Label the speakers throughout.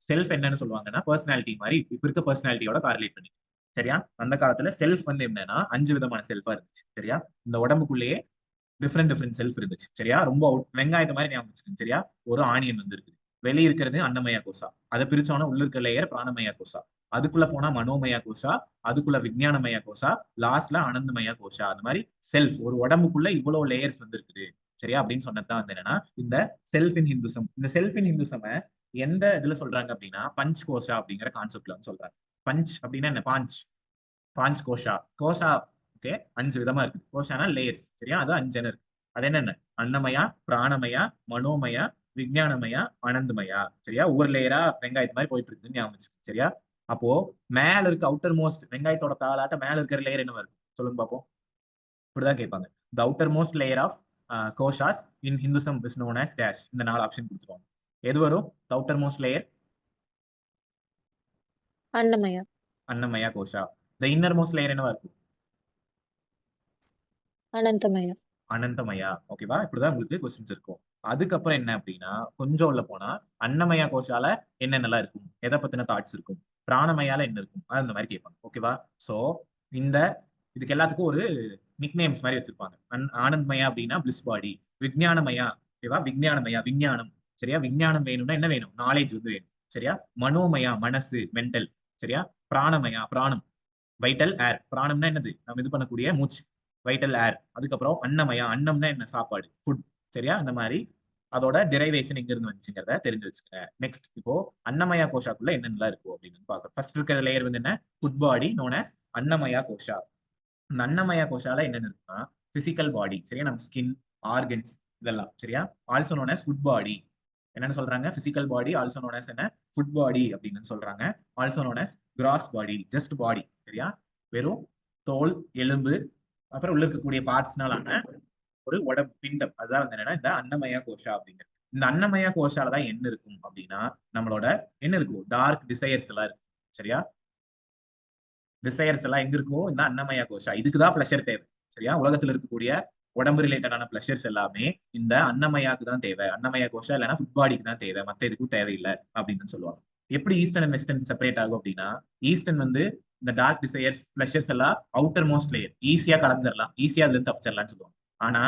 Speaker 1: Self என்னன்னு சொல்லுவாங்கன்னா personality மாதிரி இப்ப இருக்க பர்சனாலிட்டியோட காரிலேட் பண்ணி. சரியா? அந்த காலத்துல செல்ஃப் வந்து என்னன்னா 5 விதமான செல்ஃபா இருந்துச்சு. சரியா? இந்த உடம்புக்குள்ளேயே டிஃப்ரெண்ட் செல்ஃப் இருந்துச்சு. சரியா? ரொம்ப வெங்காயத்தை மாதிரி ஞாபகம் வச்சுக்கோங்க. சரியா? ஒரு ஆனியன் வந்து இருக்குது. வெளியே இருக்கிறது அன்னமய கோசா. அதை பிரிச்சோன்னா உள்ள இருக்க லேயர் பிராணமய கோசா. அதுக்குள்ள போனா மனோமய கோசா, அதுக்குள்ள விஞ்ஞானமய கோசா, லாஸ்ட்ல ஆனந்தமய கோஷா. அந்த மாதிரி செல்ஃப் ஒரு உடம்புக்குள்ள இவ்வளவு லேயர்ஸ் வந்து இருக்குது. சரியா? அப்படின்னு சொன்னதுதான் வந்து என்னன்னா இந்த செல்ஃப் இன் ஹிந்துசம். இந்த செல்ஃப் இன் ஹிந்துசம் எந்த இதுல சொல்றாங்க அப்படின்னா பஞ்ச் கோஷா அப்படிங்கிற கான்செப்ட்ல வந்து சொல்றாங்க. பஞ்ச் அப்படின்னா என்ன? பாஞ்ச். பாஞ்ச் கோஷா. கோஷா ஓகே 5 விதமா இருக்கு. கோஷானா லேயர்ஸ். சரியா? அது 5 இருக்கு. அது என்னென்ன? அன்னமயா, பிராணமயா, மனோமயா, விஞ்ஞானமயா, ஆனந்தமயா. சரியா? ஒவ்வொரு லேயரா வெங்காயத்து மாதிரி போயிட்டு இருக்குன்னு ஞாபகம் வச்சுக்கோங்க. சரியா? அப்போ மேல இருக்க அவுட்டர் மோஸ்ட் வெங்காயத்தோட தாளாட்ட மேல இருக்கிற லேயர் என்ன வருது சொல்லுங்க பாப்போம். இப்படிதான் கேட்பாங்க. The outermost layer of koshas in Hinduism is known as dash. இந்த 4 ஆப்ஷன் கொடுத்துருவாங்க. எது வரும்? The outermost layer
Speaker 2: annamaya.
Speaker 1: Annamaya kosha. The innermost layer என்னவா இருக்கும்?
Speaker 2: அனந்தமயா.
Speaker 1: அனந்தமயா. ஓகேவா? இப்படிதான் உங்களுக்கு கொஸ்டின்ஸ் இருக்கும். அதுக்கப்புறம் என்ன அப்படின்னா கொஞ்சம் உள்ள போனா அன்னமயா கோஷால என்னென்னலாம் இருக்கும், எதை பத்தின தாட்ஸ் இருக்கும், பிராணமயால என்ன இருக்கும், அந்த மாதிரி கேட்பாங்க. ஓகேவா? சோ இந்த இதுக்கு எல்லாத்துக்கும் ஒரு நிக் நேம்ஸ் மாதிரி வச்சிருப்பாங்க. ஆனந்த்மயா அப்படின்னா பிளிஸ் பாடி. விஞ்ஞானமயா ஓகேவா? விஞ்ஞானமயா விஞ்ஞானம். சரியா? விஞ்ஞானம் வேணும்னா என்ன வேணும்? நாலேஜ் வந்து வேணும். சரியா? மனோமயா மனசு மென்டல். சரியா? பிராணமயா பிராணம் வைட்டல் ஏர். பிராணம்னா என்னது? நம்ம இது பண்ணக்கூடிய மூச்சு. வைட்டல் ஏர். அதுக்கப்புறம் அன்னமயா அன்னம்னா என்ன? சாப்பாடு ஃபுட். சரியா? இந்த மாதிரி அதோட டெரைவேஷன் எங்க இருந்து வந்துச்சுங்கிறத தெரிஞ்சு வச்சுக்கோங்க. நெக்ஸ்ட் இப்போ அன்னமயா கோஷாக்குள்ள என்னென்னலாம் இருக்கும் அப்படின்னு பார்க்கலாம். ஃபர்ஸ்ட் இருக்கிற லேயர் வந்து என்ன? ஃபுட் பாடி நோன் ஆஸ் அன்னமயா கோஷா. இந்த அன்னமயா கோஷால என்னென்ன இருக்குன்னா பிசிக்கல் பாடி. சரியா? நம்ம ஸ்கின், ஆர்கன்ஸ் இதெல்லாம். சரியா? ஆல்சோ நோன் ஆஸ் ஃபுட் பாடி. என்னன்னு சொல்றாங்க? Physical body also known as என்ன? ஃபுட் பாடி அப்படின்னு சொல்றாங்க. ஆல்சோ நோன் ஆஸ் கிராஸ் பாடி. ஜஸ்ட் பாடி. சரியா? வெறும் தோல், எலும்பு, அப்புறம் உள்ள இருக்கக்கூடிய பார்ட்ஸ்னாலான ஒரு உடம்பு பிண்டம். அதான் வந்து என்னன்னா இந்த அன்னமயா கோஷா அப்படிங்கிறது. இந்த அன்னமயா கோஷால தான் என்ன இருக்கும் அப்படின்னா நம்மளோட என்ன இருக்கும்? டார்க் டிசையர்ஸ் எல்லாம் இருக்கும். சரியா? டிசையர்ஸ் எல்லாம் எங்க இருக்கும்? இந்த அன்னமயா கோஷா. இதுக்குதான் பிளஷர் தேவை. சரியா? உலகத்துல இருக்கக்கூடிய உடம்பு ரிலேட்டடான பிளஷர்ஸ் எல்லாமே இந்த அன்னமயாக்கு தான் தேவை. அன்னமயா கோஷா இல்லைன்னா ஃபுட் பாடிக்கு தான் தேவை, மத்த எதுக்கும் தேவையில்லை அப்படின்னு சொல்லுவாங்க. எப்படி ஈஸ்டர்ன் அண்ட் வெஸ்டர்ன் செப்பரேட் ஆகும் அப்படின்னா ஈஸ்டர்ன் வந்து இந்த டார்க் டிசையர்ஸ் பிளஷர்ஸ் எல்லாம் அவுட்டர் மோஸ்ட் லேயர் ஈஸியா கலந்துடலாம், ஈஸியா அதுல இருந்து தப்பிச்சிடலாம்னு சொல்லுவாங்க. ஆனா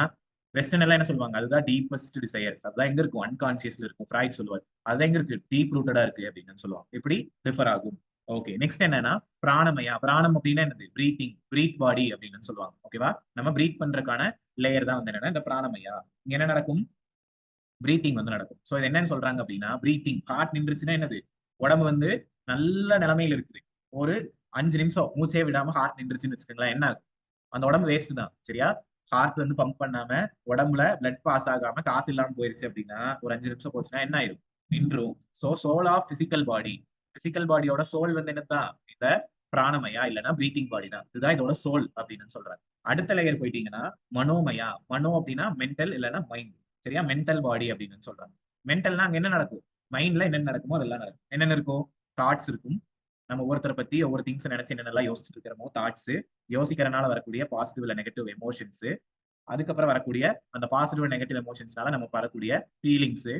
Speaker 1: வெஸ்டர்ன் எல்லாம் என்ன சொல்லுவாங்க? அதுதான் டீப்பஸ்ட் டிசையர்ஸ். அதுதான் எங்க இருக்கும்? அன்கான்சியஸ்ல இருக்கும். ஃப்ராய்ட் சொல்லுவார் அது எங்க இருக்கு? டீப் ரூட்டடா இருக்கு அப்படின்னு சொல்லுவாங்க. இப்படி டிஃபர் ஆகும். ஓகே நெக்ஸ்ட் என்னன்னா பிராணமயா. பிராணம் அப்படின்னா என்னது? பிரீத்திங், பிரீத் பாடி அப்படின்னு சொல்லுவாங்க. ஓகேவா? நம்ம பிரீத் பண்றதுக்கான லேயர் தான் வந்து என்னன்னா இந்த பிராணமயா. இங்க என்ன நடக்கும்? பிரீத்திங் வந்து நடக்கும். சோ இது என்னன்னு சொல்றாங்க அப்படின்னா பிரீத்திங். ஹார்ட் நின்றுச்சுன்னா என்னது? உடம்பு வந்து நல்ல நிலைமையில இருக்குது. ஒரு 5 நிமிஷம் மூச்சே விடாம ஹார்ட் நின்றுச்சுன்னு வச்சுக்கோங்களேன், என்ன ஆகும்? அந்த உடம்பு வேஸ்ட் தான். சரியா? ஹார்ட் வந்து பம்ப் பண்ணாம உடம்புல பிளட் பாஸ் ஆகாம காத்து இல்லாம போயிருச்சு அப்படின்னா ஒரு 5 நிமிஷம் போச்சுன்னா என்ன ஆயிரும்? நின்றும். So soul of physical body. Physical பாடியோட சோல் வந்து என்னதான்? இந்த பிராணமயா இல்லைன்னா பிரீத்திங் பாடி தான். இதுதான் இதோட சோல் அப்படின்னு சொல்றாங்க. அடுத்த லேயர் போயிட்டீங்கன்னா மனோமயா. மனோ அப்படின்னா மென்டல் இல்லைன்னா மைண்ட். சரியா? மென்டல் பாடி அப்படின்னு சொல்றாங்க. மென்டல்னா அங்க என்ன நடக்கும்? மைண்ட்ல என்னென்ன நடக்குமோ அதெல்லாம் நடக்கும். என்னென்ன இருக்கும்? தாட்ஸ் இருக்கும். நம்ம ஒவ்வொருத்தரை பத்தி ஒவ்வொரு திங்ஸ் நினைச்சு என்னெல்லாம் யோசிச்சுட்டு இருக்கிறோமோ தாட்ஸ், யோசிக்கிறனால வரக்கூடிய பாசிட்டிவ் இல்ல நெகட்டிவ் எமோஷன்ஸ், அதுக்கப்புறம் வரக்கூடிய அந்த பாசிட்டிவ் நெகட்டிவ் எமோஷன்ஸ்னால நம்ம வரக்கூடிய ஃபீலிங்ஸ்,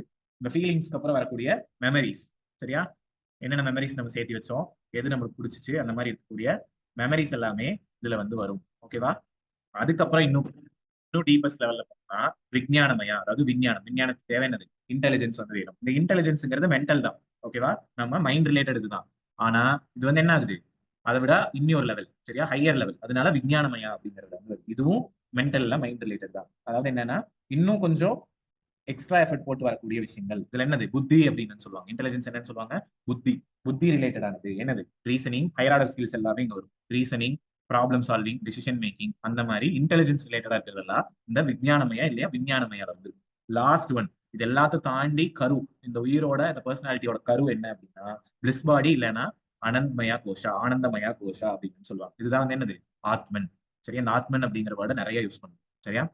Speaker 1: இந்த ஃபீலிங்ஸ்க்கு அப்புறம் வரக்கூடிய மெமரிஸ். சரியா? என்னென்ன மெமரிஸ் நம்ம சேர்த்து வச்சோம், எது நம்மளுக்கு பிடிச்சிச்சு, அந்த மாதிரி இருக்கக்கூடிய மெமரிஸ் எல்லாமே இதுல வந்து வரும். ஓகேவா? அதுக்கப்புறம் இன்னும் இன்னும் டீப்பஸ்ட் லெவல்ல போனா விஞ்ஞானமயா. அதாவது விஞ்ஞானம். விஞ்ஞானத்துக்கு தேவை என்னது? இன்டெலிஜென்ஸ் வந்து வேணும். இந்த இன்டெலிஜென்ஸ்ங்கிறது மென்டல் தான். ஓகேவா? நம்ம மைண்ட் ரிலேட்டட் இதுதான். ஆனா இது வந்து என்ன ஆகுது? அதை விட இன்னொரு லெவல். சரியா? Higher level. அதனால விஞ்ஞானமயா அப்படிங்கிறது வந்து இதுவும் மென்டல்ல மைண்ட் ரிலேட்டட் தான். அதாவது என்னன்னா இன்னும் கொஞ்சம் எக்ஸ்ட்ரா எஃபர்ட் போட்டு வரக்கூடிய விஷயங்கள். இதுல என்னது? புத்தி அப்படின்னு சொல்லுவாங்க. இன்டெலிஜென்ஸ் என்னன்னு சொல்லுவாங்க? புத்தி. புத்தி ரிலேட்டடானது என்னது? ரீசனிங், ஹையர் ஆர்டர் ஸ்கில்ஸ் எல்லாமே இங்க வரும். Reasoning, problem solving, decision making, அந்த மாதிரி இன்டெலிஜென்ஸ் ரிலேட்டடா இருக்கிறதெல்லாம் இந்த விஞ்ஞானமயா இல்லையா விஞ்ஞானமயா வந்து. லாஸ்ட் ஒன் இது எல்லாத்தையும் தாண்டி கரு. இந்த உயிரோட இந்த பர்சனாலிட்டியோட கரு என்ன அப்படின்னா பிளிஸ் பாடி இல்லைன்னா அனந்தமயா கோஷா, ஆனந்தமயா கோஷா அப்படின்னு சொல்லுவாங்க. இதுதான் வந்து என்னது? ஆத்மன். சரியா? இந்த ஆத்மன் அப்படிங்கிற வேர்டை நிறைய யூஸ் பண்ணுவோம். சரியா?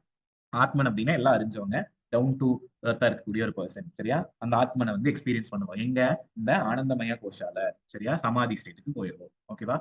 Speaker 1: ஆத்மன் அப்படின்னா எல்லாம் அறிஞ்சவங்க, டவுன் டு எர்த்தா இருக்கக்கூடிய ஒரு பர்சன். சரியா? அந்த ஆத்மனை வந்து எக்ஸ்பீரியன்ஸ் பண்ணுவோம் எங்க? இந்த ஆனந்தமய கோஷால. சரியா? சமாதி ஸ்டேட்டுக்கு போயிடுவோம். ஓகேவா?